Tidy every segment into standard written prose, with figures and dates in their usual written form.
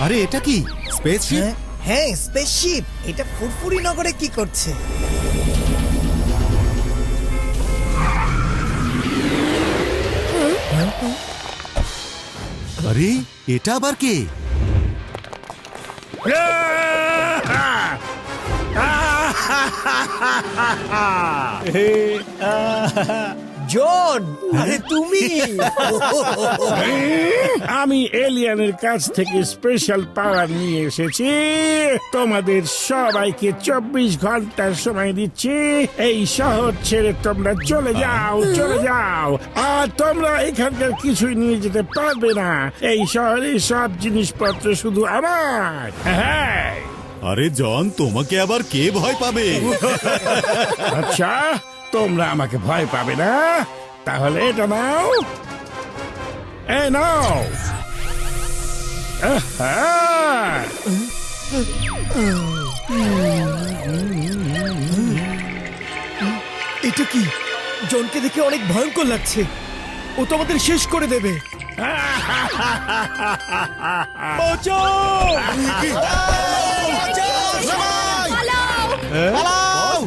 আরে এটা কি স্পেসশিপ? হ্যাঁ, স্পেসশিপ। এটা ফুরফুরি নগরে কি করছে? আরে এটা আবার কে? জন, আরে তুমি? আমি এলিয়ানের কাছ থেকে স্পেশাল পাওয়ার নিয়ে এসেছি। তোমাদের সবাইকে 24 ঘন্টার সময় দিচ্ছি। এই শহর ছেড়ে তোমরা চলে যাও, চলে যাও। আর তোমরা এখানকার কিছুই নিয়ে যেতে পারবে না। এই শহরের সব জিনিসপত্র শুধু আমার। হ্যাঁ, আরে জন, তোমাকে আবার কে ভয় পাবে? আচ্ছা, তোমরা আমাকে ভয় পাবে না? তাহলে এটা নাও, এই নাও। আহা! এটা কি? জনকে দেখে অনেক ভয়ঙ্কর লাগছে। ও তো আমাদের শেষ করে দেবে।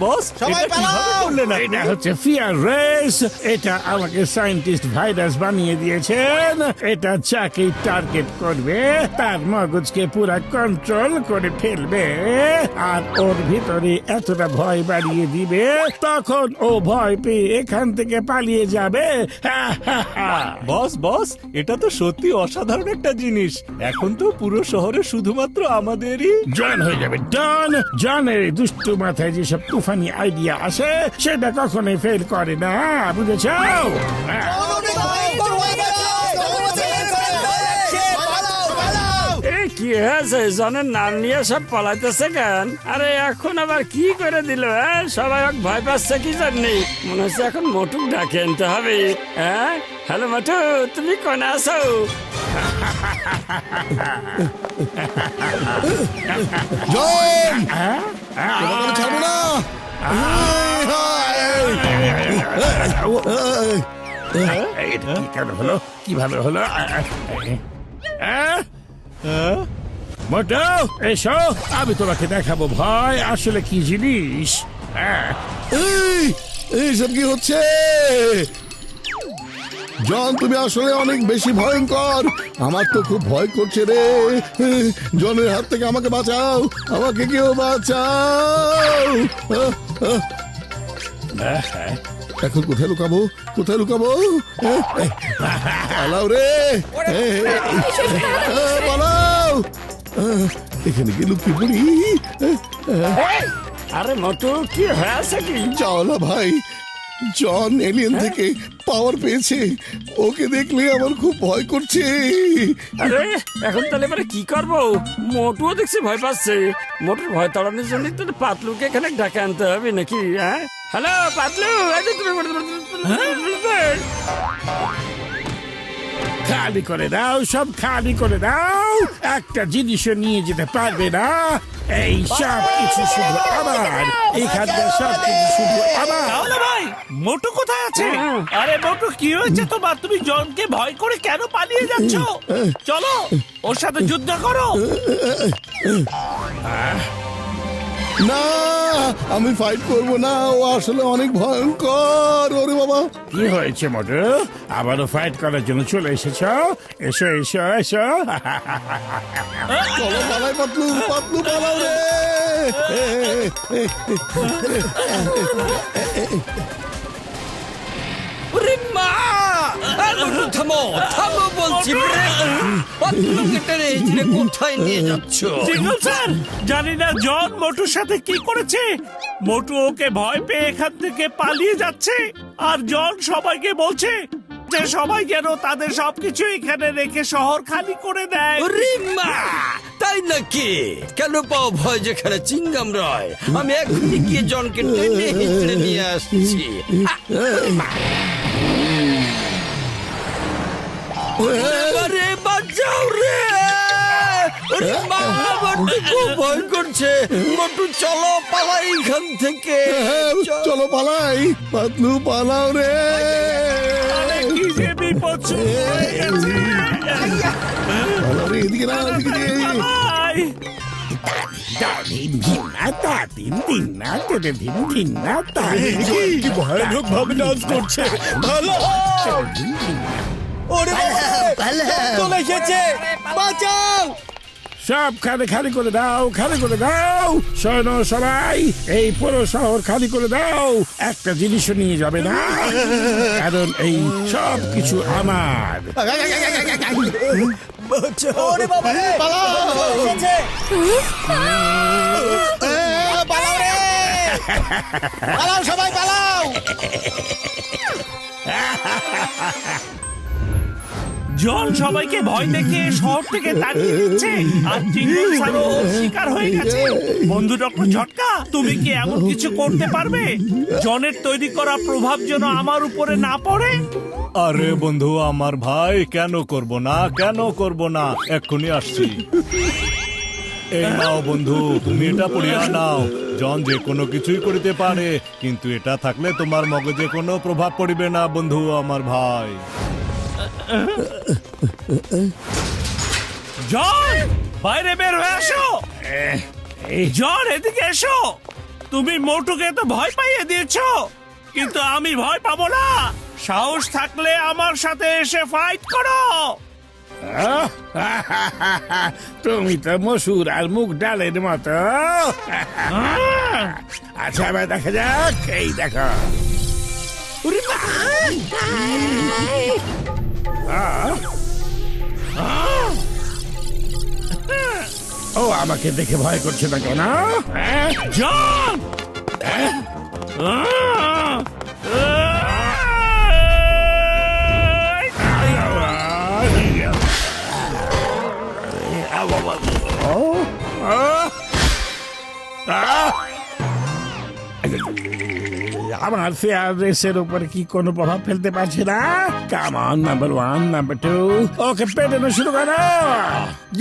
বস, সবাই পালাও! এটা হচ্ছে ফিয়ার রেস। এটা আমাকে সায়েন্টিস্ট ভাইরাস বানিয়ে দিয়েছেন। এটা যাকে টার্গেট করবে তার মগজকে পুরো কন্ট্রোল করে ফেলবে, আর ওর ভিতরে এতটা ভয় বাড়িয়ে দিবে, তখন ও ভয় পেয়ে এখান থেকে পালিয়ে যাবে। বস বস, এটা তো সত্যি অসাধারণ একটা জিনিস। এখন তো পুরো শহরে শুধুমাত্র আমাদেরই। জন হয়ে যাবে ডন। জনের দুষ্টু মাথায় যেসব তুফানি আইডিয়া আসে সেটা কখনোই ফেল করে না, বুঝেছ? কি হয়েছে? জনের নাম নিয়ে সব পালাইতেছে কেন? আরে এখন আবার কি করে দিল? সবাই ভয় পাচ্ছে কি জন্যে? মনে হচ্ছে এখন মোটুক ডাকে আনতে হবে। হ্যাঁ, হ্যালো মোটু, তুমি কোন আছো? জন, তোমাকে ছাড়বো না। এটা কি কেন হলো? কিভাবে হলো? মোটো, এসো, আমি তোমাকে দেখাবো ভয় আসলে কি জিনিস। এইসব কি হচ্ছে? জন, তুমি আসলে অনেক বেশি ভয়ঙ্কর। আমার তো খুব ভয় করছে রে। জনের হাত থেকে আমাকে বাঁচাও, আমাকে কেউ বাঁচাও। এখন কোথায় লুকাবো, কোথায় লুকাবো? পালাও রে, পালাও। এখানে কি লুকিয়ে পড়ি? আরে মোটু, কি হয়েছে কি? যাও না ভাই, জন এলিয়েন থেকে পাওয়ার পেয়েছে। ওকে দেখলে আমার খুব ভয় করছে। আরে এখন তাহলে এবারে কি করবো? মোটুও দেখছি ভয় পাচ্ছে। মোটুর ভয় তাড়ানোর জন্য তাহলে পাতলুকে এখানে ডাকে আনতে হবে নাকি? হ্যাঁ, হ্যালো পাতলু, এই যে তুমি খালি করে দাও, সব খালি করে দাও। একটা জিনিসও নিয়ে যেতে পারবে না। এই সব কিছু শুধু আমার। এখানকার সব কিছু শুধু আমার। তাহলে ভাই, মোটু কোথায় আছে? আরে মোটু, কি হয়েছে তোমার? তুমি জনকে ভয় করে কেন পালিয়ে যাচ্ছ? চলো, ওর সাথে যুদ্ধ করো। না, আমি ফাইট করব না। ও আসলে অনেক ভয়ঙ্কর। ওরে বাবা, কি হয়েছে মোটু? আবারও ফাইট করার জন্য চলে এসেছ? এসো এসো এসো। চলো পালাই, পাতলু, পাতলু পালাও রে। ওরে মা! মোটু থামো, থামো বলছি। পাতলুকে টেনে হিচড়ে কোথায় নিয়ে যাচ্ছ? জিঙ্গল স্যার, জানি না জন মোটুর সাথে কি করেছে। মোটু ওকে ভয় পেয়ে এখান থেকে পালিয়ে যাচ্ছে, আর জন সবাইকে বলছে যে সবাই যেন তাদের সবকিছু এখানে রেখে শহর খালি করে দেয়। ওরে মা! তাই নাকি? কেন পাও ভয় যেখানে চিংগাম রয়? আমি এখনই গিয়ে জনকে টেনে হিচড়ে নিয়ে আসছি। আরে বাঁচাও রে! ওরে মা, মোটু খুব ভয় করছে। মোটু চলো পালাই এখান থেকে। চলো পালাই, পাতলু পালাও রে। কি যে বিপদ শুরু হয়ে গেছে। ভালো রে, এদিকে না, এদিকে দে। বাবাই। কি ভয়ানক ভাবে ডান্স করছে। ভালো ওরে চলে এসেছে, বাঁচাও। সব খালি করে দাও, খালি করে দাও। শোনো সবাই, এই পুরো শহর খালি করে দাও। একটা জিনিসও নিয়ে যাবে না, কারণ এই সব কিছু আমার। ওরে বাবা রে, এসেছে। পালাও রে, পালাও সবাই পালাও। জন সবাইকে ভয় দেখে শহর থেকে তাড়িয়ে দিচ্ছে আর চিঙ্গুল স্যারও শিকার হয়ে গেছে। বন্ধু ডক্টর ঝটকা, তুমি কি এমন কিছু করতে পারবে জনের তৈরি করা প্রভাব যেন আমার উপরে না পড়ে? আরে বন্ধু আমার ভাই, কেন করব না, এক্ষুনি আসছি। এই নাও বন্ধু, তুমি এটা পড়িয়া নাও। জন যে কোনো কিছুই করিতে পারে, কিন্তু এটা থাকলে তোমার মগজে কোনো প্রভাব পড়িবে না বন্ধু আমার ভাই। জন বাইরে বের হয়ে আসো। জন এদিকে এসো। তুমি মোটুকে তো ভয় পাইয়ে দিয়েছো, কিন্তু আমি ভয় পাবো না। সাহস থাকলে আমার সাথে এসে ফাইট করো। তুমি তো মসুর আর মুগ ডালের মতো। আচ্ছা এবার দেখা যাক, এই দেখো। ও আমাকে দেখে ভয় করছে না কেন? জন আমার ফেয়ার রেসের উপর কি কোনো প্রভাব ফেলতে পারছে না? কামন, নাম্বার 1, নাম্বার 2, ওকে পেটানো শুরু করো।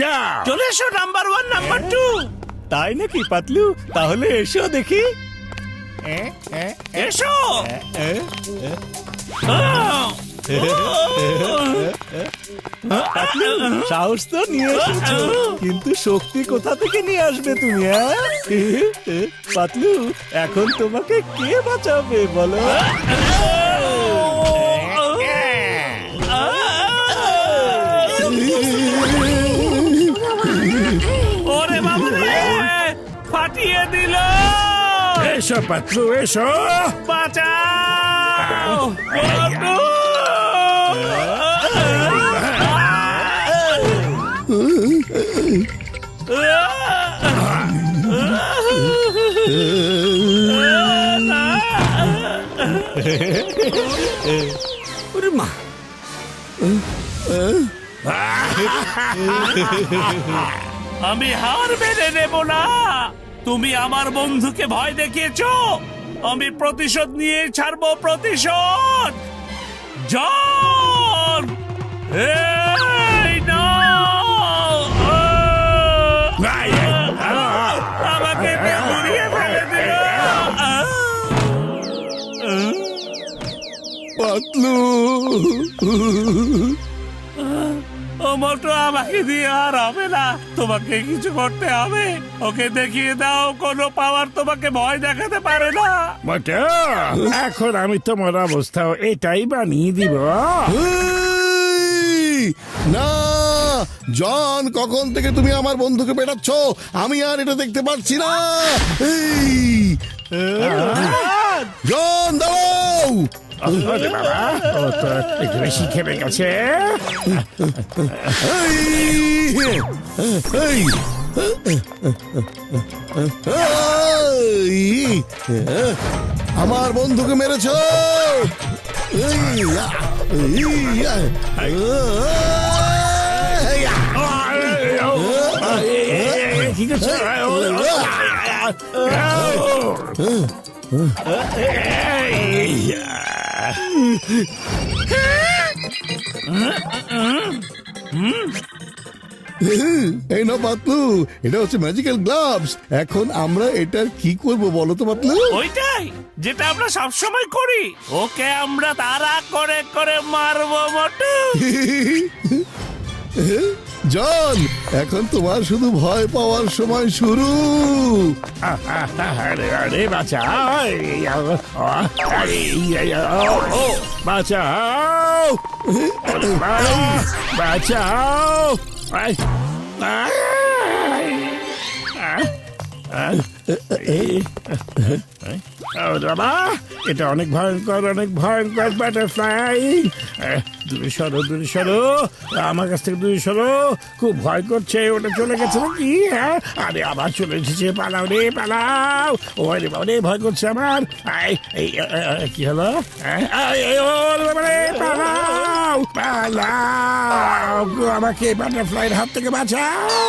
যা চলে এসো নাম্বার 1, নাম্বার 2। তাই নাকি পাতলু? তাহলে এসো দেখি। এসো। পাতলু, সাহস তো নিয়ে এসেছো, কিন্তু শক্তি কোথা থেকে নিয়ে আসবে তুমি? পাতলু, এখন তোমাকে কে বাঁচাবে বলো? ওরে বাবা রে, ফাটিয়ে দিল। এসো পাতলু, এসো। বাঁচাও মোটু। ওরে মা, আমি হার মেনে নেব না। তুমি আমার বন্ধুকে ভয় দেখিয়েছো, আমি প্রতিশোধ নিয়ে ছাড়বো, প্রতিশোধ। জন এই নাও। আমাকে ঘুরিয়ে ফেলে দিল। পাতলু, ও মোটু, আমাকে দিয়ে আর হবে না, তোমাকে কিছু করতে হবে। ওকে দেখিয়ে দাও কোনো পাওয়ার তোমাকে ভয় দেখাতে পারে না। মোটু, এখন আমি তোমার অবস্থাও এটাই বানিয়ে দিব। এই, না জন, কখন থেকে তুমি আমার বন্ধুকে পেটাচ্ছ? আমি আর এটা দেখতে পাচ্ছি না। এই, জন দাঁড়াও। ওরে বাবা, ও তো একটু বেশি খেপে গেছে। এই, এই, এই, আমার বন্ধুকে মেরেছ। কি করছো? এই না পাতলু, এটা হচ্ছে ম্যাজিক্যাল গ্লাভস। এখন আমরা এটার কি করব বলো তো পাতলু? ওইটাই যেটা আমরা সবসময় করি, ওকে আমরা তাড়া করে করে মারবো মোটু। জন, এখন তোমার শুধু ভয় পাওয়ার সময় শুরু। আরে আরে বাঁচাও বাঁচাও বাঁচাও বাবা, এটা অনেক ভয়ঙ্কর বাটারফ্লাই। দূরে সরো, আমার কাছ থেকে দূরে সরো, খুব ভয় করছে। ওটা চলে গেছে নাকি? হ্যাঁ, আরে আবার চলে এসেছে, পালাও রে পালাও। ও রে বাবা রে, ভয় করছে আমার। কি হলো? পালাও, আমাকে বাটারফ্লাইয়ের হাত থেকে বাঁচাও।